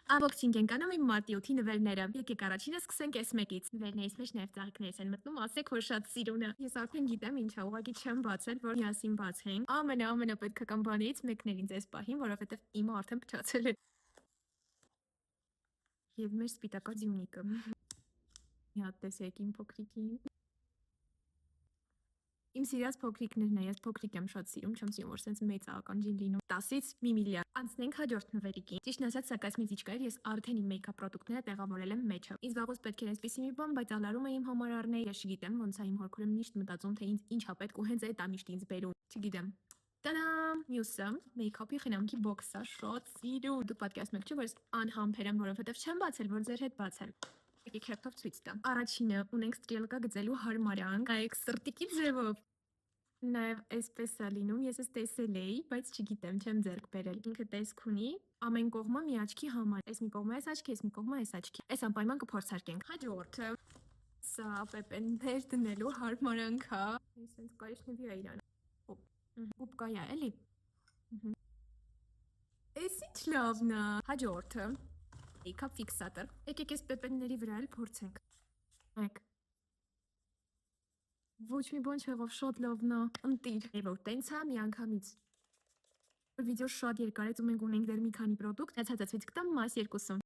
Unboxing ենք անում իմ մարտի 8-ի նվերները։ Եկեք առաջինը սկսենք այս մեկից։ Նվերներից մեջ նաև ծաղիկներից են մտնում, ասեք, որ շատ սիրուն է։ Ես արդեն գիտեմ ինչա, ուղղակի չեմ բացել, որ միասին բացենք։ Ամենապետքական բանից մեկն էր ինձ այս պահին, որովհետև իմը արդեն փչացել է։ Եվ մեր սպիտակա ձյունիկը։ Մի հատ տեսեք իմ փոքրիկին։ Իմ սիրած փոքրիկներն է, ես փոքրիկ եմ շատ սիրում, չեմ սիրում, որ sense մեծ ականջին լինում։ 10-ից մի միլիարդ։ Անցնենք հաջորդ նվերիկին։ Ճիշտն ասած, սակայն մեծիչկա էր, ես արդեն իմ մեյքափ պրոդուկտները տեղավորել եմ մեջը։ Ինձ վաղուց պետք էր այսպիսի մի բան, բայց ալարումը իմ համար առնեի, ես չգիտեմ ոնց է իմ հորքուրը միշտ մտածում, թե ինձ ինչա պետք ու հենց այդ է միշտ ինձ բերում։ Չգիտեմ։ Տադամ, մյուսը մեյքափի խնամքի բոքսը, շատ սիրուն։ Դուք պատկերացնում եք, չէ՞ որ ես անհամբեր եմ, որովհետև չեմ բացել, որ ձեր հետ բացեմ։ Եկեք հերթով ցույց տամ։ Առաջինը ունենք ստրելկա գծելու հարմարանք, այք սրտիկի ձևով։ Նաև այսպես է լինում, ես ես տեսել էի, բայց չգիտեմ, չեմ ձեռք բերել։ Ինքը տեսք ունի, ամեն կողմը մի աչքի համար։ Այս մի կողմը այս աչքի, այս մի կողմը այս աչքի։ Այս անպայման կփորձարկենք։ Հաջորդը սա պեպեններ դնելու հարմարանք է։ Այսպես կարիճնվի է իրան։ Կուպկա է, էլի։ Էս ինչ լավն է։ Հաջորդը մեյքափ ֆիքսատոր։ Եկեք այս պեպենների վրա էլ փորձենք։ Մեկ ոչ մի բան չեղավ, շատ լավն է, ընտիր։ Որ տենց է միանգամից։ Վիդեո շատ երկար է ու մենք ունենք դեռ մի քանի պրոդուկտ, հացածից կտամ մաս երկուսում։